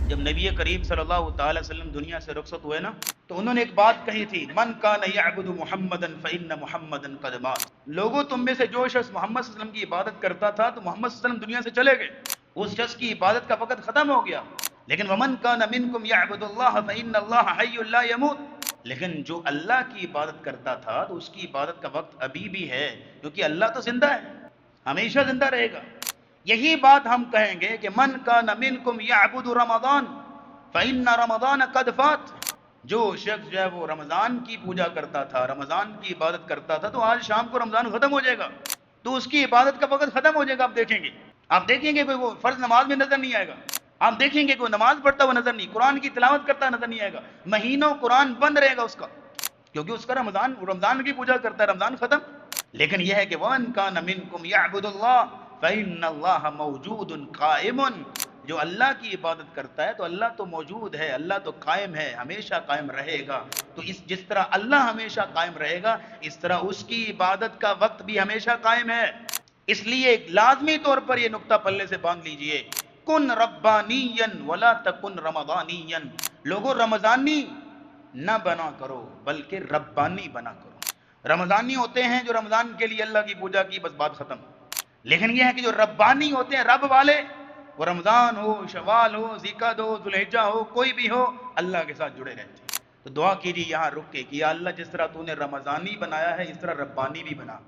جب نبی کریم صلی اللہ تعالی وسلم دنیا سے رخصت ہوئے نا، تو انہوں نے ایک بات کہی تھی، من کان یعبد محمدا فإن محمدا قد مات۔ لوگوں تم میں سے جو شخص محمد صلی اللہ علیہ وسلم کی عبادت کرتا تھا تو محمد صلی اللہ علیہ وسلم دنیا سے چلے گئے، اس شخص کی عبادت کا وقت ختم ہو گیا۔ لیکن ومن کان منکم یعبد اللہ فإن اللہ حی لا یموت، لیکن جو اللہ کی عبادت کرتا تھا تو اس کی عبادت کا وقت ابھی بھی ہے، کیونکہ اللہ تو زندہ ہے، ہمیشہ زندہ رہے گا۔ یہی بات ہم کہیں گے کہ من کان منکم یعبد رمضان فإن رمضان قد فات، جو شخص جو ہے وہ رمضان کی پوجا کرتا تھا، رمضان کی عبادت کرتا تھا، تو آج شام کو رمضان ختم ہو جائے گا، تو اس کی عبادت کا وقت ختم ہو جائے گا۔ آپ دیکھیں گے کوئی وہ فرض نماز میں نظر نہیں آئے گا، آپ دیکھیں گے کوئی نماز پڑھتا ہوا نظر نہیں، قرآن کی تلاوت کرتا نظر نہیں آئے گا، مہینوں قرآن بند رہے گا اس کا، کیونکہ اس کا رمضان کی پوجا کرتا ہے، رمضان ختم۔ لیکن یہ ہے کہ وَمَنْ كَانَ مِنْكُمْ يَعْبُدُ اللَّهَ فَإِنَّ اللَّهَ مَوْجُودٌ قَائِمٌ، جو اللہ کی عبادت کرتا ہے تو اللہ تو موجود ہے، اللہ تو قائم ہے، ہمیشہ قائم رہے گا۔ تو جس طرح اللہ ہمیشہ قائم رہے گا، اس طرح اس کی عبادت کا وقت بھی ہمیشہ قائم ہے۔ اس لیے لازمی طور پر یہ نقطہ پلے سے باندھ لیجئے، کن ربانین ولا تکن رمضانین، لوگوں رمضانی نہ بنا کرو بلکہ ربانی بنا کرو۔ رمضانی ہوتے ہیں جو رمضان کے لیے اللہ کی پوجا کی، بس بات ختم۔ لیکن یہ ہے کہ جو ربانی ہوتے ہیں، رب والے، وہ رمضان ہو، شوال ہو، ذیقعد ہو، ذوالحجہ ہو، کوئی بھی ہو، اللہ کے ساتھ جڑے رہتے ہیں۔ تو دعا کیجیے یہاں رک کے کہ یا اللہ جس طرح تو نے رمضانی بنایا ہے اس طرح ربانی بھی بنا۔